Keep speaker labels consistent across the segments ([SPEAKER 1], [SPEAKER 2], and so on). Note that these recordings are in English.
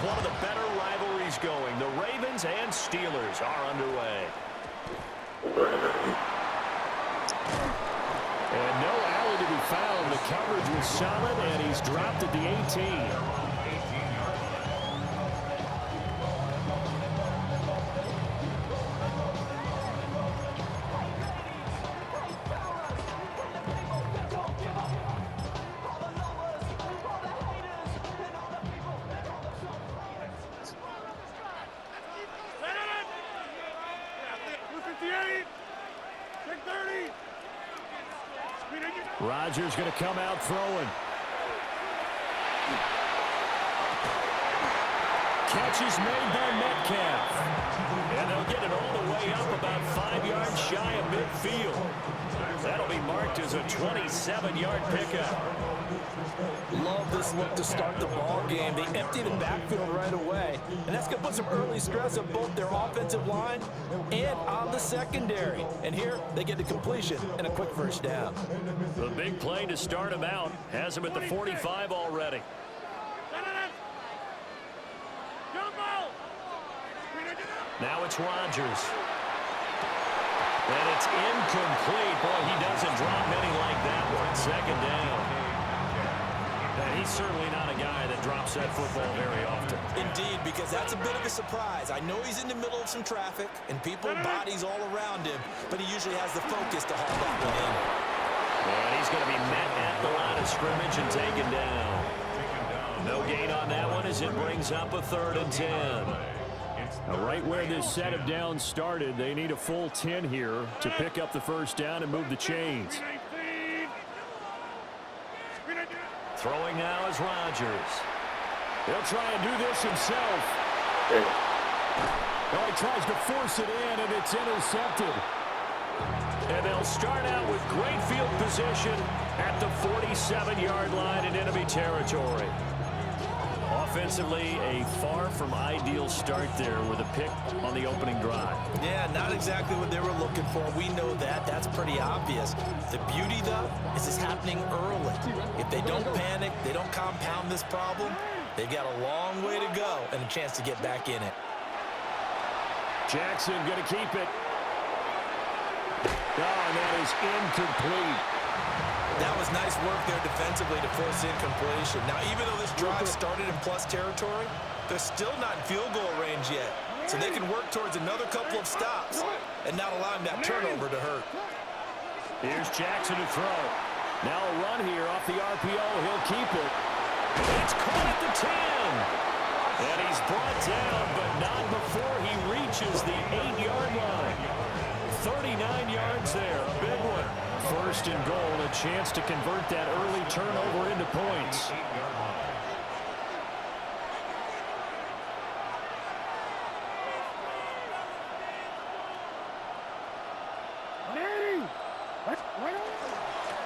[SPEAKER 1] one of the better rivalries going. The Ravens and Steelers are underway. And no alley to be found. The coverage was solid, and he's dropped at the 18. Rodgers going to come out throwing. Catch is made by Metcalf. And they'll get it all the way up about 5 yards shy of midfield. That'll be marked as a 27-yard pickup.
[SPEAKER 2] Love this look to start the ball game. They empty the backfield right away. And that's going to put some early stress on both their offensive line and on the secondary. And here they get the completion and a quick first down.
[SPEAKER 1] The big play to start him out has him at the 45 already. Now it's Rodgers. And it's incomplete. Boy, he doesn't drop many like that one. Second down. And he's certainly not a guy that drops that football very often.
[SPEAKER 2] Indeed, because that's a bit of a surprise. I know he's in the middle of some traffic and people, bodies all around him, but he usually has the focus to haul that one in.
[SPEAKER 1] And he's going to be met at the line of scrimmage and taken down. No gain on that one as it brings up a 3rd and 10.
[SPEAKER 3] Now, right where this set of downs started, they need a full 10 here to pick up the first down and move the chains.
[SPEAKER 1] Throwing now is Rodgers.
[SPEAKER 3] He'll try and do this himself. Oh, he tries to force it in, and it's intercepted.
[SPEAKER 1] And they'll start out with great field position at the 47-yard line in enemy territory. Offensively, a far from ideal start there with a pick on the opening drive.
[SPEAKER 2] Yeah, not exactly what they were looking for. We know that. That's pretty obvious. The beauty, though, is it's happening early. If they don't panic, they don't compound this problem, they've got a long way to go and a chance to get back in it.
[SPEAKER 3] Jackson going to keep it. Oh, and that is incomplete.
[SPEAKER 2] That was nice work there defensively to force incompletion. Now, even though this drive started in plus territory, they're still not in field goal range yet. So they can work towards another couple of stops and not allowing that turnover to hurt.
[SPEAKER 1] Here's Jackson to throw. Now a run here off the RPO. He'll keep it. It's caught at the 10. And he's brought down, but not before he reaches the 8-yard line. 39 yards there, a big one.
[SPEAKER 3] 1st and goal, a chance to convert that early turnover into points.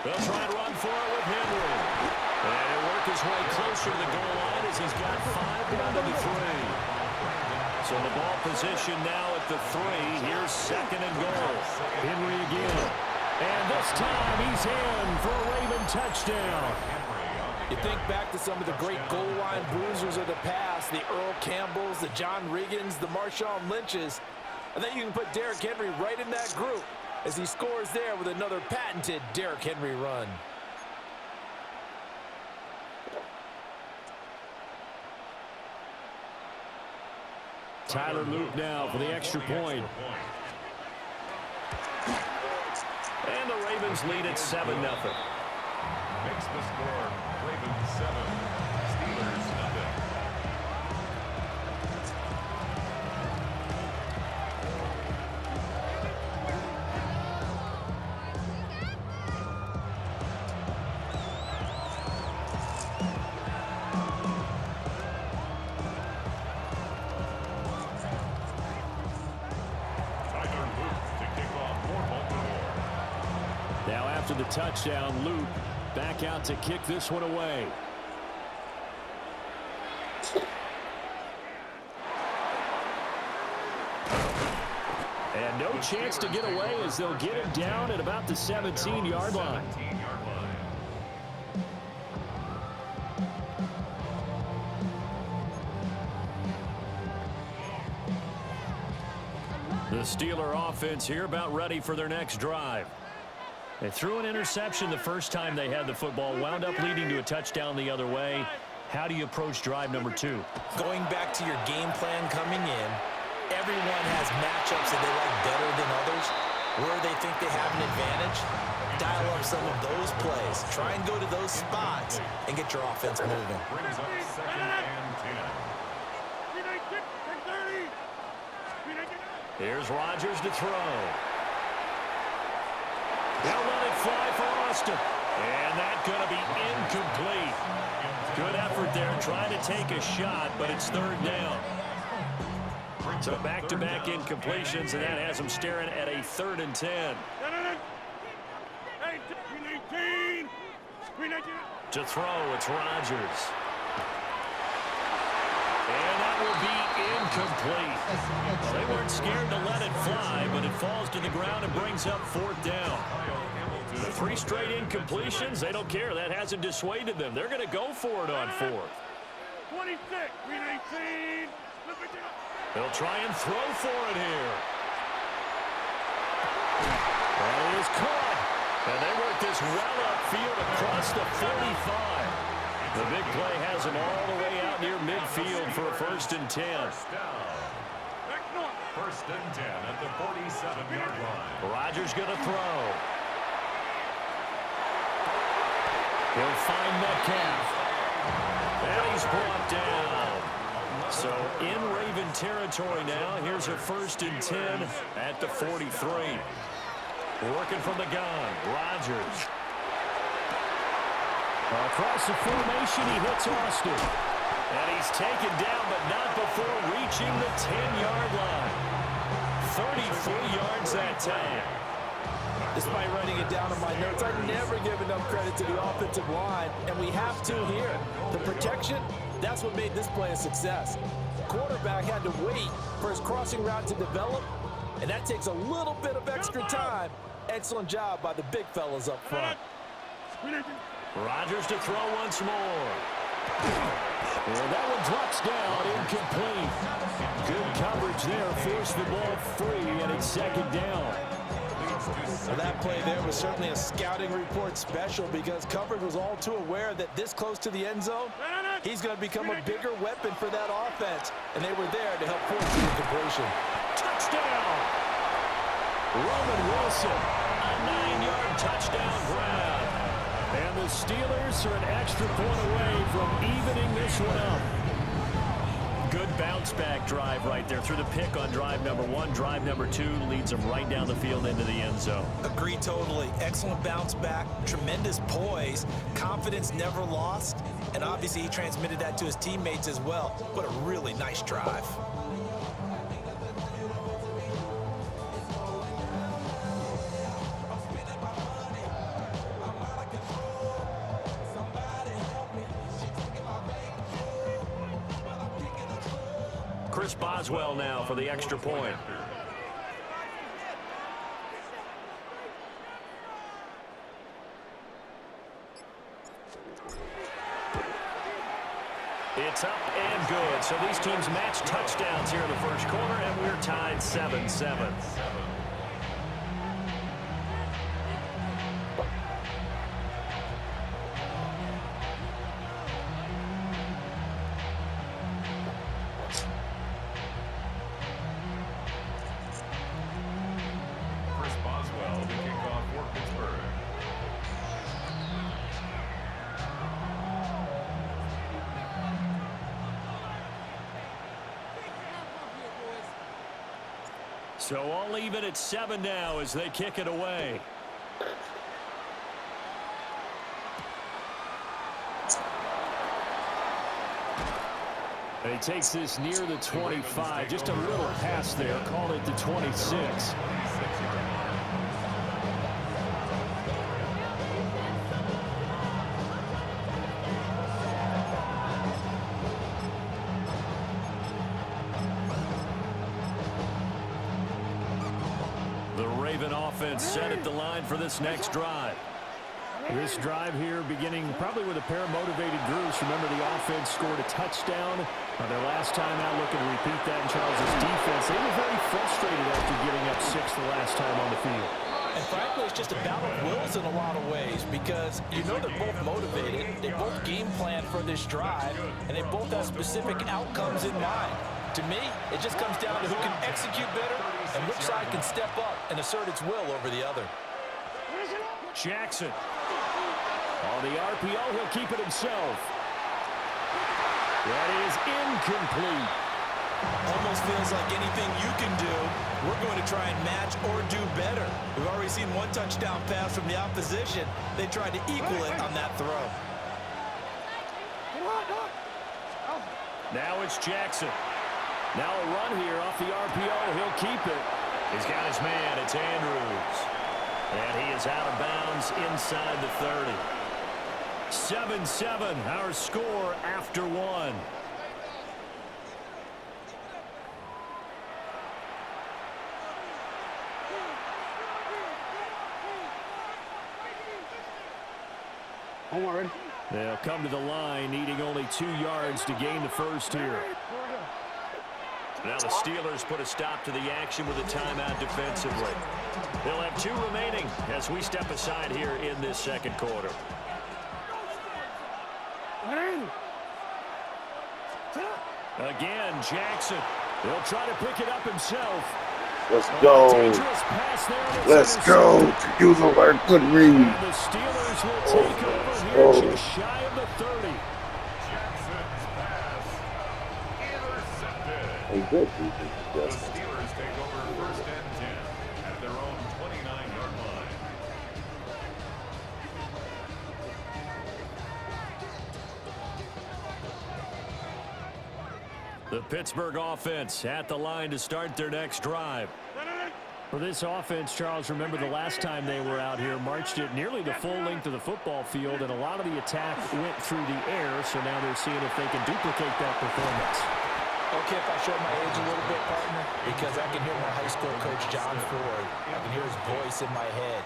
[SPEAKER 1] They'll try and run for it with Henry. And he'll work his way closer to the goal line as he's got 5 down to the 3. So the ball position now at the 3. Here's 2nd and goal.
[SPEAKER 3] Henry again. And this time he's in for a Raven touchdown.
[SPEAKER 2] You think back to some of the great goal line bruisers of the past, the Earl Campbells, the John Rigans, the Marshawn Lynches. I think you can put Derrick Henry right in that group as he scores there with another patented Derrick Henry run.
[SPEAKER 3] Tyler Luke now for the extra point.
[SPEAKER 1] And the Ravens lead at 7-0.
[SPEAKER 4] Makes the score Ravens 7, Steelers nothing.
[SPEAKER 3] Now after the touchdown, Luke back out to kick this one away. And no chance to get away as they'll get him down at about the 17-yard line. The Steeler offense here about ready for their next drive. They threw an interception the first time they had the football, wound up leading to a touchdown the other way. How do you approach drive number 2?
[SPEAKER 2] Going back to your game plan coming in, everyone has matchups that they like better than others. Where they think they have an advantage, dial up some of those plays. Try and go to those spots and get your offense moving.
[SPEAKER 4] Brings up 2nd and 10.
[SPEAKER 3] Here's Rodgers to throw. They'll let it fly for Austin. And that's going to be incomplete. Good effort there trying to take a shot, but it's 3rd down. So back-to-back incompletions, and that has them staring at a 3rd and 10. To throw, it's Rodgers. And that will be incomplete. Well, they weren't scared to let it fly, but it falls to the ground and brings up 4th down. The 3 straight incompletions, they don't care. That hasn't dissuaded them. They're going to go for it on 4th.
[SPEAKER 5] 26, 319.
[SPEAKER 3] They'll try and throw for it here. And it is caught. And they work this well upfield across the 45. The big play has them all the way out near midfield for a 1st and 10.
[SPEAKER 4] 1st and 10 at the 47-yard line.
[SPEAKER 3] Rodgers going to throw. He'll find Metcalf. And he's brought down. So in Raven territory now. Here's a 1st and 10 at the 43. Working from the gun. Rodgers. Across the formation, he hits Austin. And he's taken down, but not before reaching the 10-yard line. 34 yards that time.
[SPEAKER 2] Despite writing it down in my notes, I never give enough credit to the offensive line, and we have to here. The protection, that's what made this play a success. Quarterback had to wait for his crossing route to develop, and that takes a little bit of extra time. Excellent job by the big fellas up front.
[SPEAKER 3] Rodgers to throw once more. And that one drops down, incomplete. Good coverage there, forced the ball free, and it's 2nd down.
[SPEAKER 2] Well, that play there was certainly a scouting report special because coverage was all too aware that this close to the end zone, he's going to become a bigger weapon for that offense, and they were there to help force the incompletion.
[SPEAKER 3] Touchdown! Roman Wilson, a 9-yard touchdown grab. And the Steelers are an extra point away from evening this one up. Good bounce-back drive right there through the pick on drive number 1. Drive number 2 leads them right down the field into the end zone.
[SPEAKER 2] Agree totally. Excellent bounce back, tremendous poise, confidence never lost, and obviously he transmitted that to his teammates as well. What a really nice drive.
[SPEAKER 3] Chris Boswell now for the extra point. It's up and good. So these teams match touchdowns here in the first quarter, and we're tied 7-7.
[SPEAKER 4] Chris Boswell, the kickoff for Pittsburgh.
[SPEAKER 3] So all even at 7 now as they kick it away. He takes this near the 25. Just a little pass there. Call it the 26. The Raven offense set at the line for this next drive. This drive here beginning probably with a pair of motivated groups. Remember, the offense scored a touchdown their last time out, looking to repeat that in Charles's defense. They were very frustrated after giving his time on the field.
[SPEAKER 2] And frankly, it's just a battle of wills in a lot of ways because you know they're both motivated, they both game plan for this drive, and they both have specific outcomes in mind. To me, it just comes down to who can execute better and which side can step up and assert its will over the other.
[SPEAKER 3] Jackson. On the RPO, he'll keep it himself. That is incomplete.
[SPEAKER 2] Almost feels like anything you can do, we're going to try and match or do better. We've already seen one touchdown pass from the opposition. They tried to equal it on that throw.
[SPEAKER 3] Now it's Jackson. Now a run here off the RPO. He'll keep it. He's got his man. It's Andrews. And he is out of bounds inside the 30. 7-7, our score after one.
[SPEAKER 5] Ready?
[SPEAKER 3] They'll come to the line, needing only 2 yards to gain the first here. Now the Steelers put a stop to the action with a timeout defensively. They'll have 2 remaining as we step aside here in this second quarter. Again, Jackson. He'll try to pick it up himself.
[SPEAKER 6] Let's go. Let's go. Use the word good read.
[SPEAKER 3] And the Steelers will take over here just shy of the 30.
[SPEAKER 4] Jackson's pass intercepted.
[SPEAKER 6] Hey, good.
[SPEAKER 4] The Steelers take over first and 10 at their own 29-yard line.
[SPEAKER 3] The Pittsburgh offense at the line to start their next drive. For this offense, Charles, remember the last time they were out here, marched it nearly the full length of the football field, and a lot of the attack went through the air, so now they're seeing if they can duplicate that performance.
[SPEAKER 2] Okay, if I show my age a little bit, partner, because I can hear my high school coach, John Ford. I can hear his voice in my head.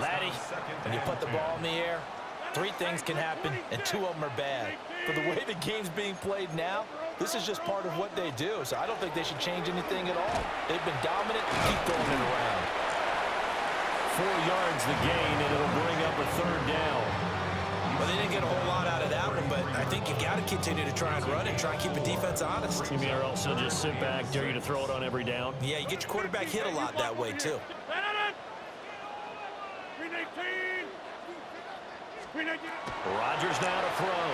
[SPEAKER 2] Laddie, when you put the ball in the air, 3 things can happen, and 2 of them are bad. For the way the game's being played now, this is just part of what they do, so I don't think they should change anything at all. They've been dominant. Keep throwing it around.
[SPEAKER 3] 4 yards the gain, and it'll bring up a 3rd down.
[SPEAKER 2] Well, they didn't get a whole lot out of that one, but I think you got to continue to try and run and try and keep the defense honest.
[SPEAKER 3] You mean or else they'll just sit back, dare you to throw it on every down?
[SPEAKER 2] Yeah, you get your quarterback hit a lot that way, too.
[SPEAKER 3] Rodgers now to throw.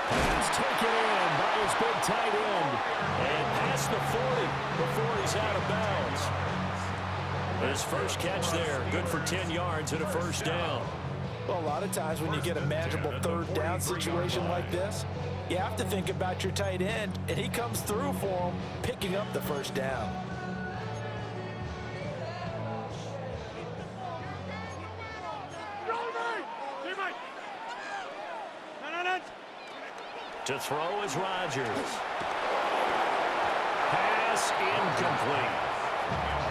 [SPEAKER 3] He's taken in by his big tight end. And past the 40 before he's out of bounds. His first catch there, good for 10 yards and a first down.
[SPEAKER 2] Well, a lot of times when you get a manageable 3rd down situation like this, you have to think about your tight end, and he comes through for him, picking up the first down.
[SPEAKER 3] To throw is Rodgers. Pass incomplete.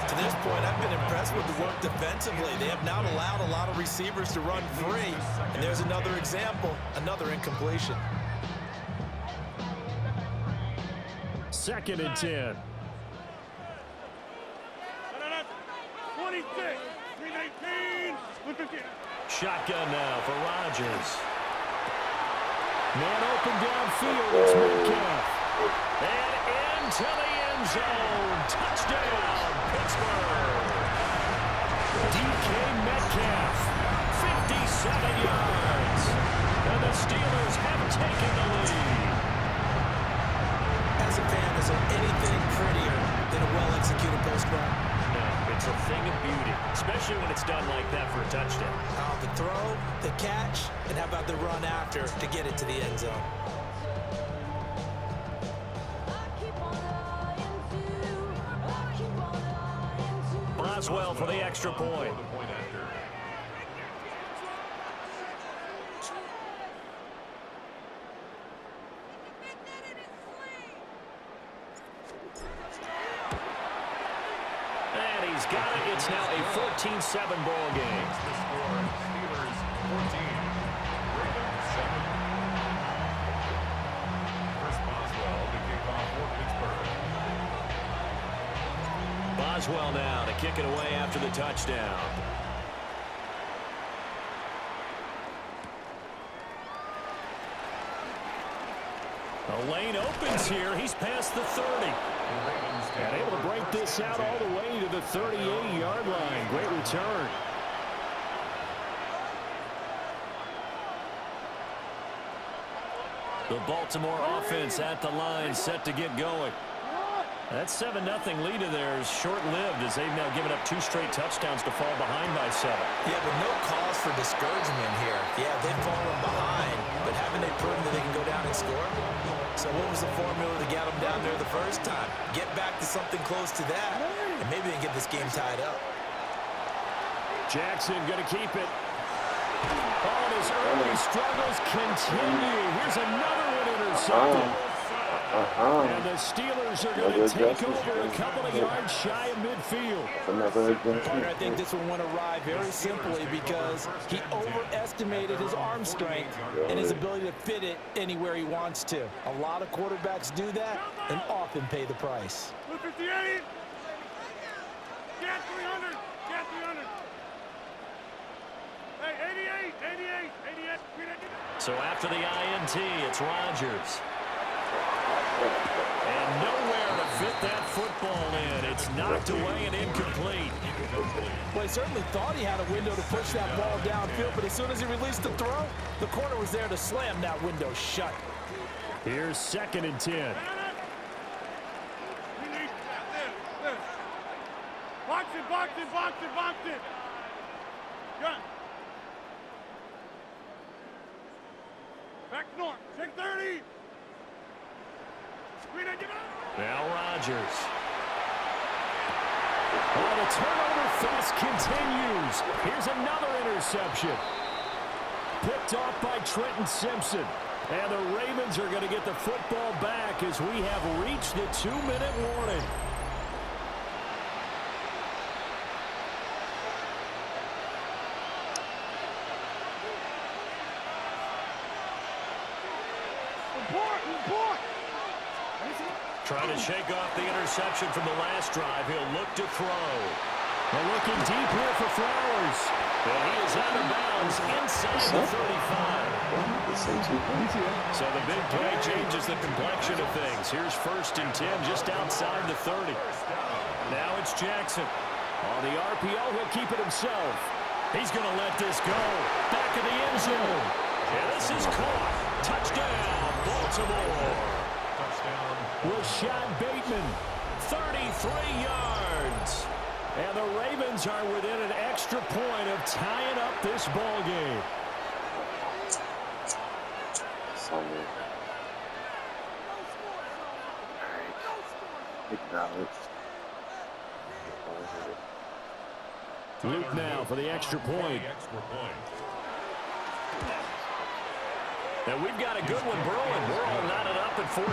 [SPEAKER 2] To this point, I've been impressed with the work defensively. They have not allowed a lot of receivers to run free. And there's another example, another incompletion.
[SPEAKER 3] 2nd and 10.
[SPEAKER 5] 26, 319.
[SPEAKER 3] Shotgun now for Rodgers. Man open downfield, it's Metcalf. And into the end zone. Touchdown, Pittsburgh. DK Metcalf, 57 yards. And the Steelers have taken the lead.
[SPEAKER 2] As a fan, is there anything prettier than a well-executed post run?
[SPEAKER 3] No, it's a thing of beauty, especially when it's done like that for a touchdown.
[SPEAKER 2] The throw, the catch, and how about the run after to get it to the end zone?
[SPEAKER 3] Boswell for the extra point. And he's got it. It's now a 14-7 ball game.
[SPEAKER 4] The score, Steelers 14, Ravens 7. Chris Boswell to kick off for Pittsburgh.
[SPEAKER 1] Boswell now to kick it away after the touchdown. The lane opens here. He's past the 30.
[SPEAKER 3] And able to break this out all the way to the 38-yard line. Great return.
[SPEAKER 1] The Baltimore offense at the line, set to get going.
[SPEAKER 3] That 7-0 lead of theirs short-lived as they've now given up 2 straight touchdowns to fall behind by 7.
[SPEAKER 2] Yeah, but no cause for discouragement here. Yeah, they've fallen behind, but haven't they proven that they can go down and score? So what was the formula to get them down there the first time? Get back to something close to that, and maybe they can get this game tied up.
[SPEAKER 3] Jackson going to keep it. Oh, and his early struggles continue. Here's another one intercepted. And the Steelers are going to take over a couple of yards shy of midfield.
[SPEAKER 2] Partner, I think this one went awry very simply because he overestimated his arm strength and his ability to fit it anywhere he wants to. A lot of quarterbacks do that and often pay the price.
[SPEAKER 5] 58. Get 300. Get 300. Hey, 88.
[SPEAKER 1] So after the INT, it's Rodgers. And nowhere to fit that football in. It's knocked away and incomplete.
[SPEAKER 2] Well, he certainly thought he had a window to push that ball downfield, but as soon as he released the throw, the corner was there to slam that window shut.
[SPEAKER 3] Here's 2nd and 10.
[SPEAKER 5] Box it. Gun. Back north. Check 30.
[SPEAKER 3] Now Rodgers. Oh, the turnover fest continues. Here's another interception. Picked off by Trenton Simpson. And the Ravens are going to get the football back as we have reached the 2-minute warning.
[SPEAKER 1] Trying to shake off the interception from the last drive. He'll look to throw.
[SPEAKER 3] They're looking deep here for Flowers.
[SPEAKER 1] And he is out of bounds inside the 35. So the big play changes the complexion of things. Here's 1st and 10 just outside the 30. Now it's Jackson.
[SPEAKER 3] On the RPO, he'll keep it himself.
[SPEAKER 1] He's going to let this go. Back of the end zone. And this is caught. Touchdown, Baltimore.
[SPEAKER 3] Rashad Bateman,
[SPEAKER 1] 33 yards.
[SPEAKER 3] And the Ravens are within an extra point of tying up this ball game. Luke now for the extra point.
[SPEAKER 1] And we've got a good one brewing. We're all knotted up at 14.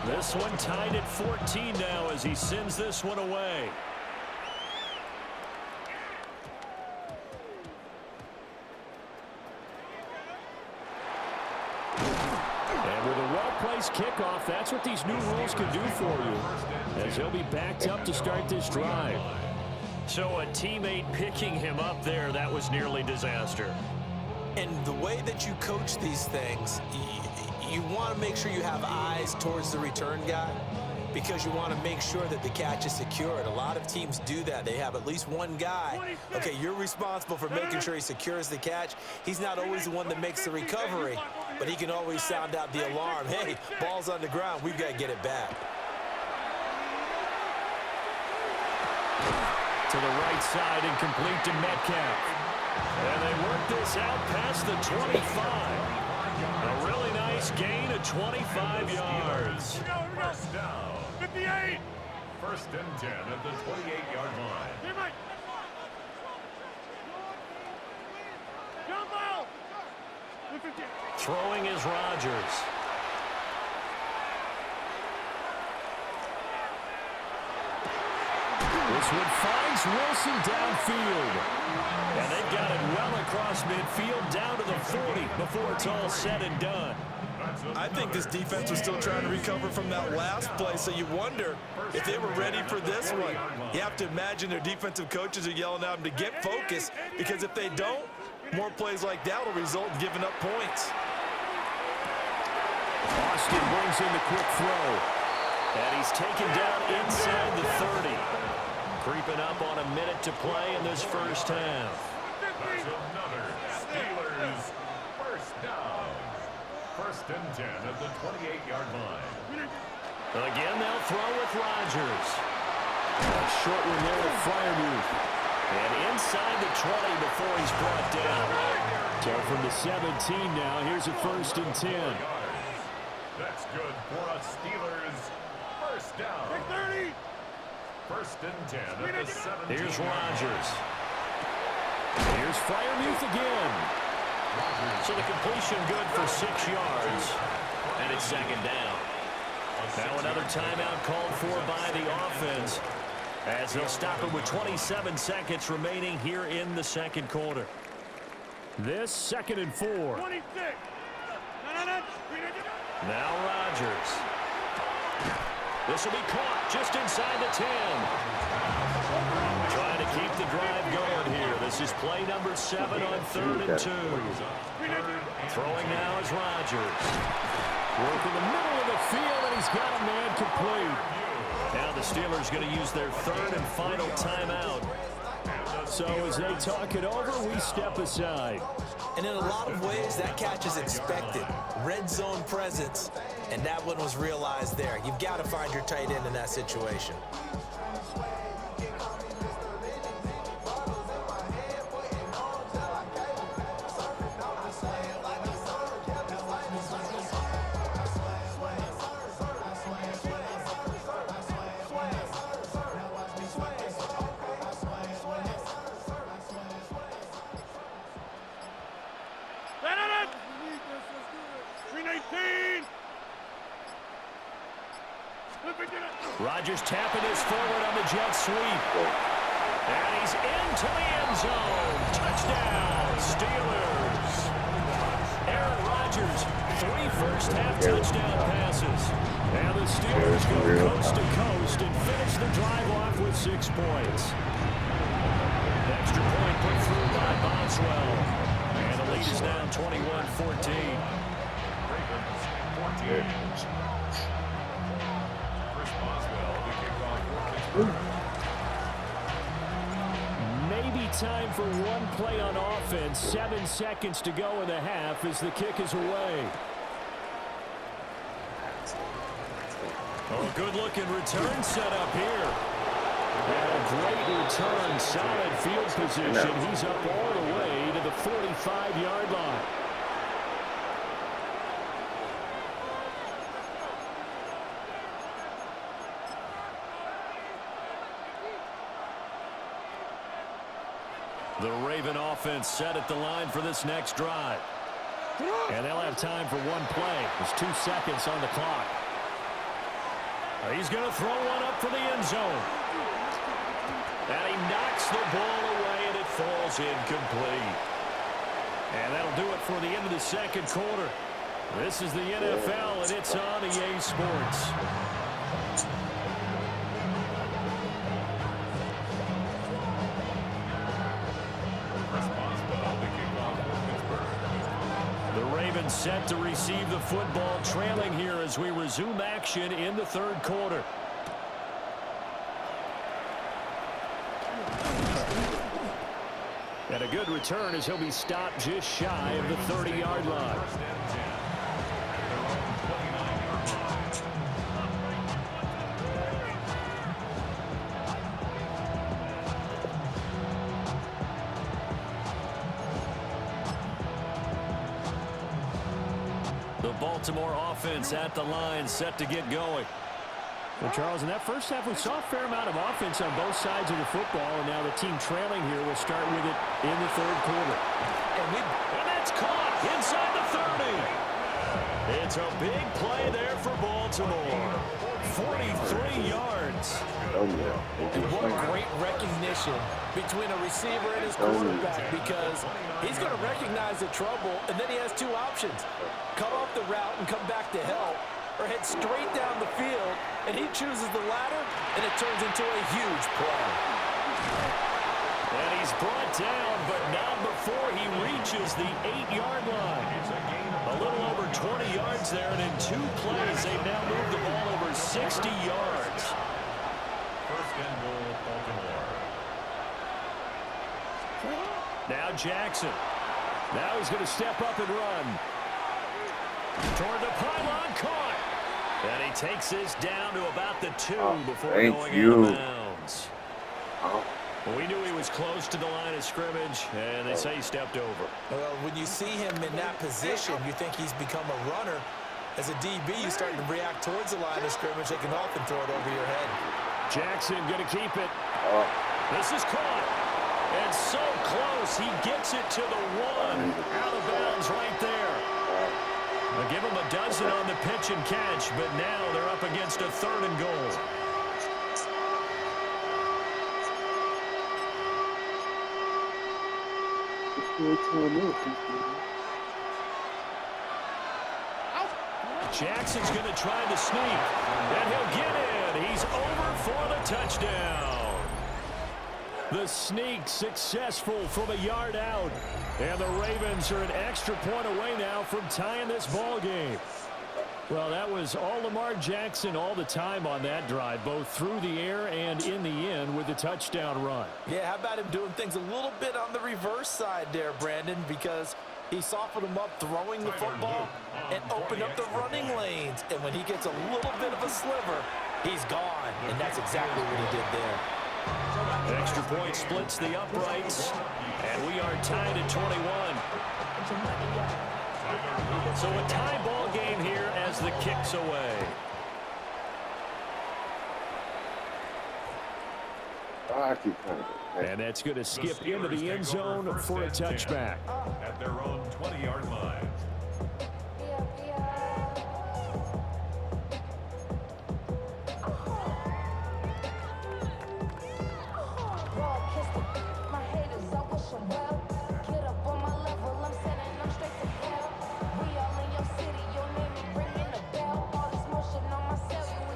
[SPEAKER 1] This one tied at 14 now as he sends this one away.
[SPEAKER 3] Kickoff, that's what these new rules can do for you, as he'll be backed up to start this drive.
[SPEAKER 1] So a teammate picking him up there, that was nearly disaster.
[SPEAKER 2] And the way that you coach these things, you want to make sure you have eyes towards the return guy because you want to make sure that the catch is secured. A lot of teams do that. They have at least one guy. Okay, you're responsible for making sure he secures the catch. He's not always the one that makes the recovery, but he can always sound out the alarm. Hey, ball's on the ground. We've got to get it back.
[SPEAKER 1] To the right side and complete to Metcalf. And they work this out past the 25. A really nice gain of 25 yards.
[SPEAKER 4] First down.
[SPEAKER 5] 58.
[SPEAKER 4] 1st and 10 at the 28-yard line.
[SPEAKER 5] Jump out.
[SPEAKER 1] Throwing is Rodgers.
[SPEAKER 3] This one finds Wilson downfield. And they've got it well across midfield down to the 40 before it's all said and done.
[SPEAKER 2] I think this defense was still trying to recover from that last play, so you wonder if they were ready for this one. You have to imagine their defensive coaches are yelling at them to get focused, because if they don't, more plays like that will result in giving up points.
[SPEAKER 3] Austin brings in the quick throw. And he's taken down inside the 30. Creeping up on a minute to play in this first half.
[SPEAKER 4] That's another Steelers first down. First and 10 at the 28-yard line.
[SPEAKER 3] Again, they'll throw with Rodgers. A short one there with Freiermuth. And inside the 20 before he's brought down. So from the 17 now, here's a first and 10.
[SPEAKER 4] That's good for a Steelers first down.
[SPEAKER 5] 30.
[SPEAKER 4] First and 10 at the 17.
[SPEAKER 3] Here's Rodgers. Here's Freiermuth again. So the completion good for 6 yards. And it's second down. Now another timeout called for by the offense, as they'll stop it with 27 seconds remaining here in the second quarter. This 2nd and 4.
[SPEAKER 5] 26.
[SPEAKER 3] Now Rodgers. This will be caught just inside the 10. Trying to keep the drive going here. This is play number 7 on 3rd and 2. Throwing now is Rodgers. Working the middle of the field, and he's got a man complete. Now the Steelers going to use their 3rd and final timeout. So as they talk it over, we step aside.
[SPEAKER 2] And in a lot of ways, that catch is expected. Red zone presence, and that one was realized there. You've got to find your tight end in that situation.
[SPEAKER 3] Rodgers tapping his forward on the jet sweep. And he's into the end zone. Touchdown, Steelers. Aaron Rodgers, 3 first-half touchdown passes. And the Steelers go coast to coast and finish the drive off with 6 points. Extra point put through by Boswell. And the lead is now 21-14.
[SPEAKER 4] Ravens 14.
[SPEAKER 3] Maybe time for one play on offense. 7 seconds to go in the half as the kick is away. Oh, good-looking return set up here. And a great return, solid field position. He's up all the way to the 45-yard line. The Raven offense set at the line for this next drive. And they'll have time for one play. There's 2 seconds on the clock. He's going to throw one up for the end zone. And he knocks the ball away, and it falls incomplete. And that'll do it for the end of the second quarter. This is the NFL, and it's on EA Sports. Set to receive the football, trailing here as we resume action in the third quarter. And a good return as he'll be stopped just shy of the 30-yard line. Baltimore offense at the line, set to get going. Well, Charles, in that first half, we saw a fair amount of offense on both sides of the football, and now the team trailing here will start with it in the third quarter. And that's caught inside the 30. It's a big play there for Baltimore. 43 yards.
[SPEAKER 2] And what great recognition between a receiver and his quarterback, because he's going to recognize the trouble, and then he has two options. Cut off the route and come back to help, or head straight down the field, and he chooses the latter, and it turns into a huge play.
[SPEAKER 1] And he's brought down, but not before he reaches the 8-yard line. A little over 20 yards there, and in 2 plays, they've now moved the ball over 60 yards.
[SPEAKER 4] First and goal, Baltimore.
[SPEAKER 1] Now Jackson. Now he's going to step up and run. Toward the pylon, caught. And he takes this down to about the 2 before going out of bounds. Well, we knew he was close to the line of scrimmage, and they say he stepped over.
[SPEAKER 2] Well, when you see him in that position, you think he's become a runner. As a DB, you start to react towards the line of scrimmage. They can often throw it over your head.
[SPEAKER 1] Jackson going to keep it. This is caught. And so close, he gets it to the 1. Out of bounds right there. They'll give him a dozen on the pitch and catch, but now they're up against a 3rd and goal. Jackson's going to try the sneak, and he'll get in. He's over for the touchdown. The sneak successful from a yard out, and the Ravens are an extra point away now from tying this ball game. Well, that was all Lamar Jackson all the time on that drive, both through the air and in the end with the touchdown run.
[SPEAKER 2] Yeah, how about him doing things a little bit on the reverse side there, Brandon, because he softened him up throwing the football and opened up the running lanes. And when he gets a little bit of a sliver, he's gone. And that's exactly what he did there.
[SPEAKER 1] Extra point splits the uprights, and we are tied at 21. So a tie ball game here as the kick's away. And that's going to skip into the end zone for a touchback.
[SPEAKER 4] At their own 20-yard line.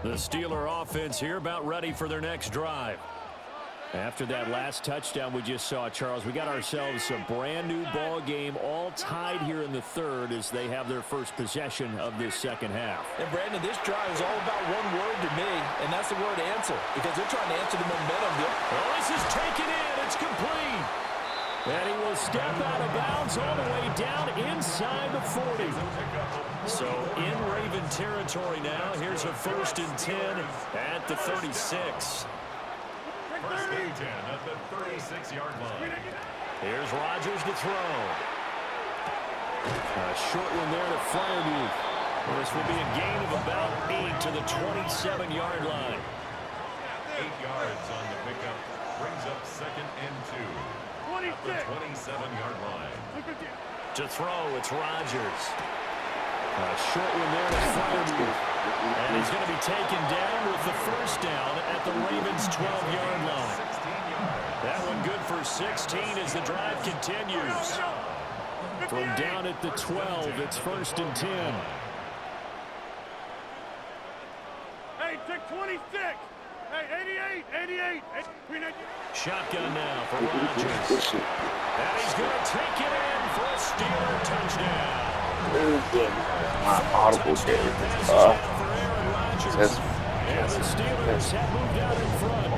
[SPEAKER 1] The Steeler offense here about ready for their next drive. After that last touchdown we just saw, Charles, we got ourselves a brand new ball game, all tied here in the 3rd as they have their first possession of this second half.
[SPEAKER 2] And Brandon, this drive is all about one word to me, and that's the word answer, because they're trying to answer the momentum.
[SPEAKER 1] Well, this is taken in. It's complete. And he will step out of bounds all the way down inside the 40. So in Raven territory now. Here's a 1st and 10 at the 36.
[SPEAKER 4] First and 10 at the 36-yard line.
[SPEAKER 1] Here's Rodgers to throw. A short one there to Fryermuth. This will be a gain of about 8 to the 27-yard line.
[SPEAKER 4] 8 yards on the pickup. Brings up 2nd and 2. At the 27-yard line.
[SPEAKER 1] To throw, it's Rodgers. A short one there to Fryermuth. And he's going to be taken down with the 1st down at the Ravens' 12-yard line. That one good for 16 as the drive continues. From down at the 12, it's 1st and 10.
[SPEAKER 5] Hey, take 26. Hey, 88.
[SPEAKER 1] Shotgun now for Rodgers. And he's going to take it in for a Steeler touchdown.
[SPEAKER 6] My audible game.
[SPEAKER 1] And the Steelers have moved out in front.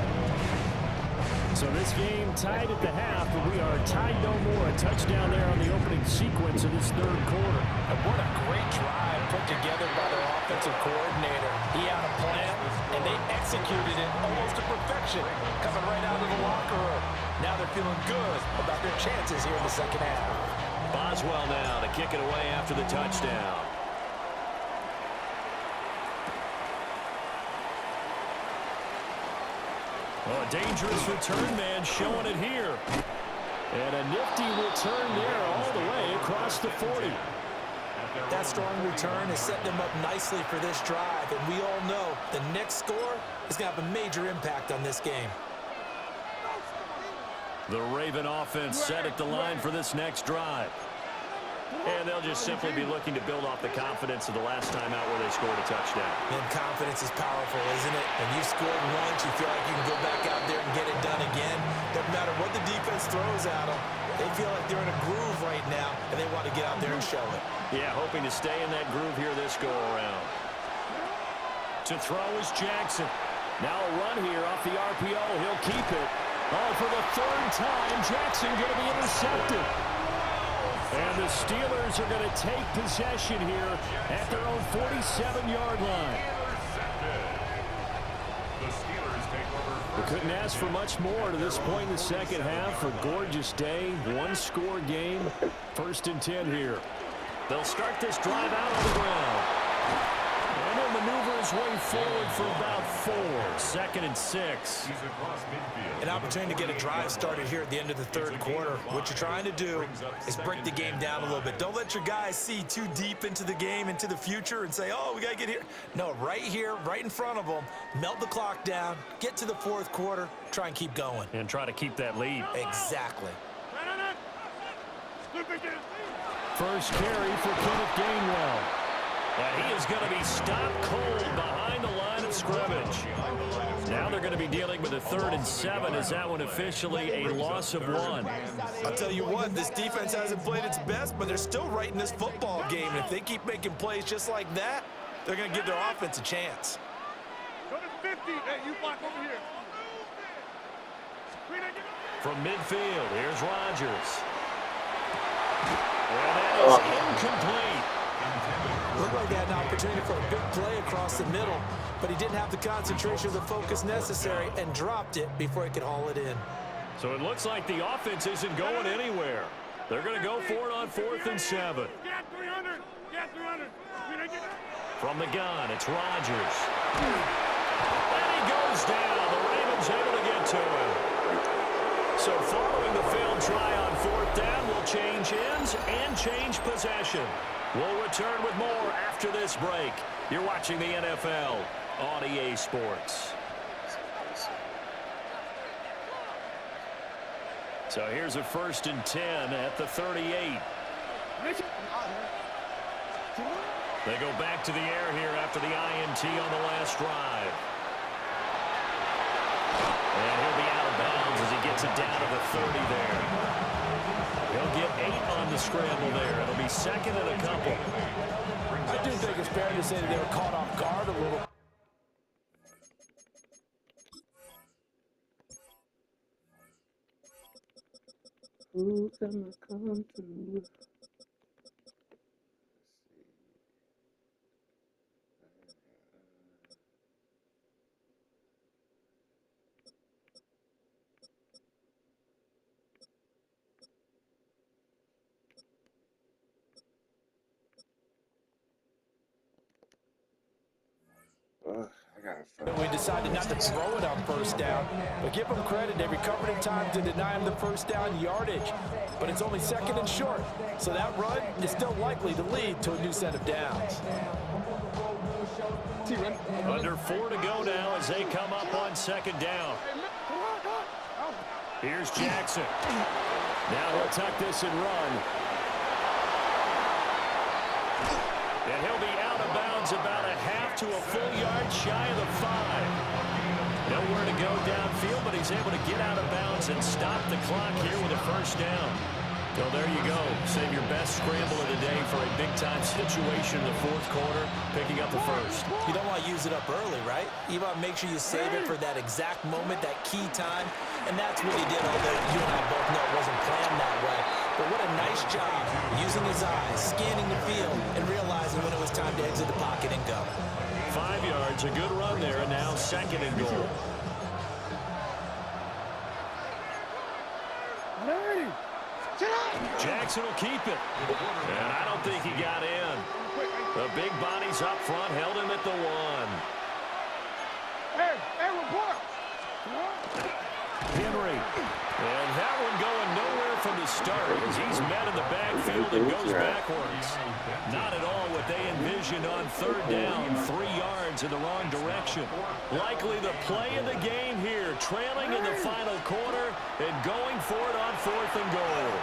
[SPEAKER 1] So this game tied at the half, but we are tied no more. A touchdown there on the opening sequence of this 3rd quarter.
[SPEAKER 2] And what a great drive put together by their offensive coordinator. He had a plan, and they executed it almost to perfection, coming right out of the locker room. Now they're feeling good about their chances here in the second half.
[SPEAKER 1] Boswell now to kick it away after the touchdown. Oh, a dangerous return man showing it here. And a nifty return there all the way across the 40.
[SPEAKER 2] That strong return has set them up nicely for this drive. And we all know the next score is going to have a major impact on this game.
[SPEAKER 1] The Raven offense set at the line for this next drive. And they'll just simply be looking to build off the confidence of the last time out where they scored a touchdown.
[SPEAKER 2] And confidence is powerful, isn't it? When you scored once, you feel like you can go back out there and get it done again. Doesn't matter what the defense throws at them. They feel like they're in a groove right now, and they want to get out there and show it.
[SPEAKER 1] Yeah, hoping to stay in that groove here this go-around. To throw is Jackson. Now a run here off the RPO. He'll keep it. Oh, for the third time, Jackson going to be intercepted. And the Steelers are going to take possession here at their own 47-yard line. We couldn't ask for much more to this point in the second half. A gorgeous day, one-score game. 1st and 10 here. They'll start this drive out on the ground. And he'll maneuver his way forward for about 4. 2nd and 6.
[SPEAKER 2] An opportunity to get a drive started here at the end of the 3rd quarter. What you're trying to do is break the game down a little bit. Don't let your guys see too deep into the game, into the future, and say, oh, we got to get here. No, right here, right in front of them, melt the clock down, get to the 4th quarter, try and keep going.
[SPEAKER 1] And try to keep that lead.
[SPEAKER 2] Exactly.
[SPEAKER 1] First carry for Kenneth Gainwell. And he is going to be stopped cold behind the line of scrimmage. Now they're going to be dealing with a 3rd and 7. Is that one officially a loss of 1?
[SPEAKER 2] I'll tell you what, this defense hasn't played its best, but they're still right in this football game. And if they keep making plays just like that, they're going to give their offense a chance.
[SPEAKER 5] Go to 50. Hey, you block over here.
[SPEAKER 1] From midfield, here's Rodgers. And that is incomplete.
[SPEAKER 2] Looked like he had an opportunity for a big play across the middle, but he didn't have the concentration or the focus necessary and dropped it before he could haul it in.
[SPEAKER 1] So it looks like the offense isn't going anywhere. They're going to go for it on 4th and 7.
[SPEAKER 5] Get 300. Get 300.
[SPEAKER 1] From the gun, it's Rodgers. And he goes down. The Ravens able to get to him. So following the failed try on 4th down, we'll change ends and change possession. We'll return with more after this break. You're watching the NFL on EA Sports. So here's a 1st and 10 at the 38. They go back to the air here after the INT on the last drive. And he'll be out of bounds as he gets it down to the 30 there. He'll get 8 on the scramble there. It'll be 2nd and a couple.
[SPEAKER 2] I do think it's fair to say that they were caught off guard a little.
[SPEAKER 6] Who's gonna come through?
[SPEAKER 2] We decided not to throw it on 1st down, but give them credit. They recovered in time to deny him the 1st down yardage. But it's only 2nd and short, so that run is still likely to lead to a new set of downs.
[SPEAKER 1] Under 4 to go now as they come up on 2nd down. Here's Jackson. Now he'll tuck this and run. And he'll be out of bounds about a half to a full yard shy of the 5. Nowhere to go downfield, but he's able to get out of bounds and stop the clock here with a 1st down. So there you go. Save your best scramble of the day for a big-time situation in the 4th quarter, picking up the 1st.
[SPEAKER 2] You don't want to use it up early, right? You want to make sure you save it for that exact moment, that key time. And that's what he did, although you and I both know it wasn't planned that way. But what a nice job using his eyes, scanning the field, and realizing when it was time to exit the pocket and go.
[SPEAKER 1] 5 yards, a good run there, and now 2nd and goal. Jackson will keep it. And I don't think he got in. The big bodies up front held him at the 1.
[SPEAKER 3] Henry. And that one going nowhere from the start as he's met in the backfield and goes backwards. Not at all what they envisioned on third down, 3 yards in the wrong direction. Likely the play of the game here, trailing in the final quarter and going for it on 4th and goal.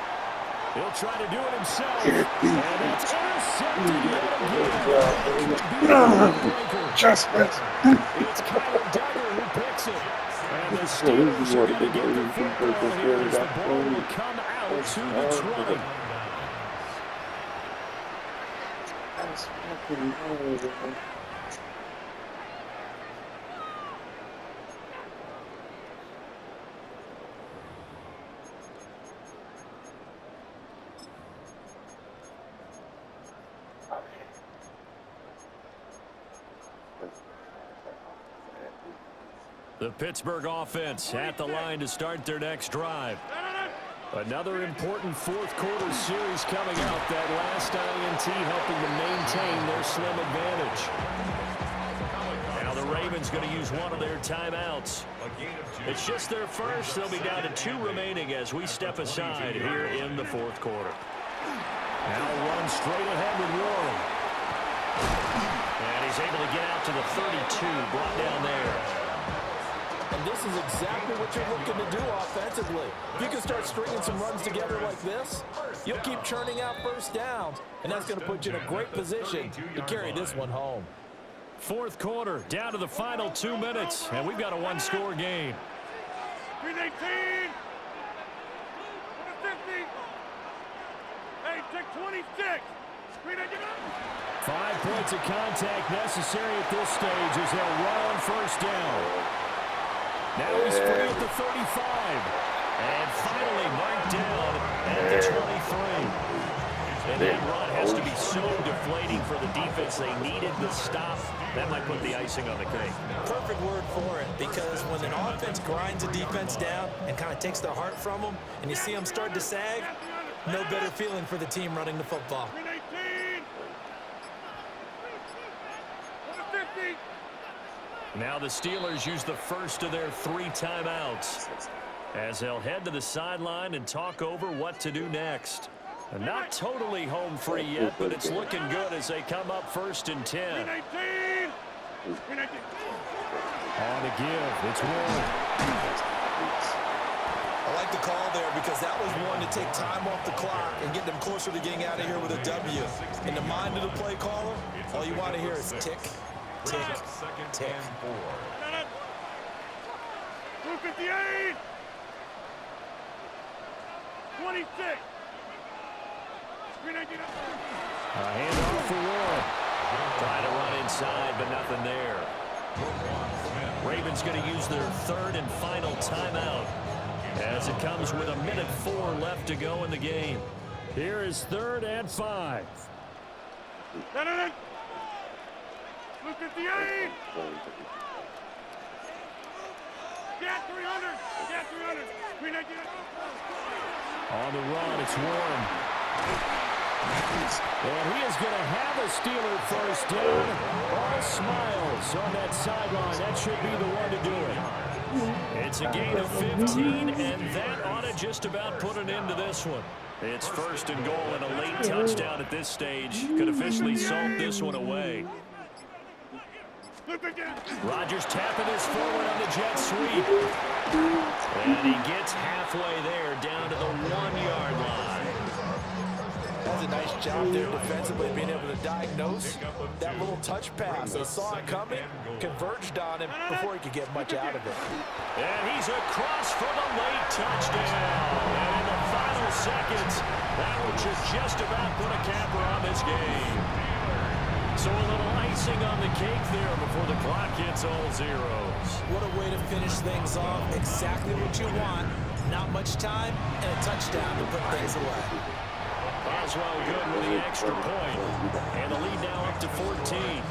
[SPEAKER 3] He'll try to do it himself, and it's intercepted yet again. It's Kyler Duggar who picks it. And the Steelers are going to get the football here as the ball will come out to the 20.
[SPEAKER 6] That's fucking horrible.
[SPEAKER 3] The Pittsburgh offense at the line to start their next drive. Another important fourth quarter series coming up. That last INT helping to maintain their slim advantage. Now the Ravens going to use one of their timeouts. It's just their first. They'll be down to 2 remaining as we step aside here in the fourth quarter. Now run straight ahead with Warren. And he's able to get out to the 32, brought down there.
[SPEAKER 2] And this is exactly what you're looking to do offensively. If you can start stringing some runs together like this, you'll keep churning out first downs, and that's going to put you in a great position to carry this one home.
[SPEAKER 3] Fourth quarter, down to the final 2 minutes, and we've got a one-score game.
[SPEAKER 5] 318. 50. Hey, check 26. 319.
[SPEAKER 3] 5 points of contact necessary at this stage as they'll run on first down. Now he's free at the 35. And finally marked down at the 23. And that run has to be so deflating for the defense. They needed the stop. That might put the icing on the cake.
[SPEAKER 2] Perfect word for it, because when an offense grinds a defense down and kind of takes their heart from them, and you see them start to sag, no better feeling for the team running the football.
[SPEAKER 5] 319. 50.
[SPEAKER 3] Now the Steelers use the first of their 3 timeouts as they'll head to the sideline and talk over what to do next. And not totally home free yet, but it's looking good as they come up 1st and 10.
[SPEAKER 5] 319. 319.
[SPEAKER 3] On the give, it's Warren.
[SPEAKER 2] I like the call there because that was one to take time off the clock and get them closer to getting out of here with a W. In the mind of the play caller, all you want to hear is tick, tick, tick.
[SPEAKER 5] 258. 26. 319.
[SPEAKER 3] A handoff for Warren. Trying to run inside, but nothing there. Ravens going to use their 3rd and final timeout as it comes with 1:04 left to go in the game. Here is 3rd and 5.
[SPEAKER 5] 258. Get 300. Get 300. 319.
[SPEAKER 3] On the run, it's Warren. And he is going to have a Steeler first down. All smiles on that sideline. That should be the one to do it. It's a gain of 15, and that ought to just about put an end to this one. It's 1st and goal, and a late touchdown at this stage could officially salt this one away. Rodgers tapping this forward on the jet sweep. And he gets halfway there down to the 1-yard line.
[SPEAKER 2] That's a nice job there defensively, being able to diagnose that little touch pass. They saw it coming, converged on him before he could get much out of it.
[SPEAKER 3] And he's across for the late touchdown. And in the final seconds, that one should just about put a capper on this game. So a little icing on the cake there before the clock hits all zeros.
[SPEAKER 2] What a way to finish things off. Exactly what you want. Not much time and a touchdown to put things away.
[SPEAKER 3] Boswell good with the extra point. And the lead now up to 14.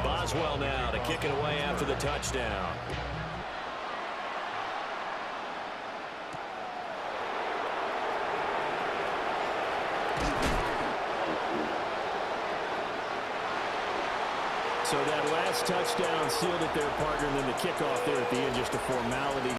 [SPEAKER 3] Boswell now to kick it away after the touchdown. So that last touchdown sealed it there, partner, and then the kickoff there at the end, just a formality.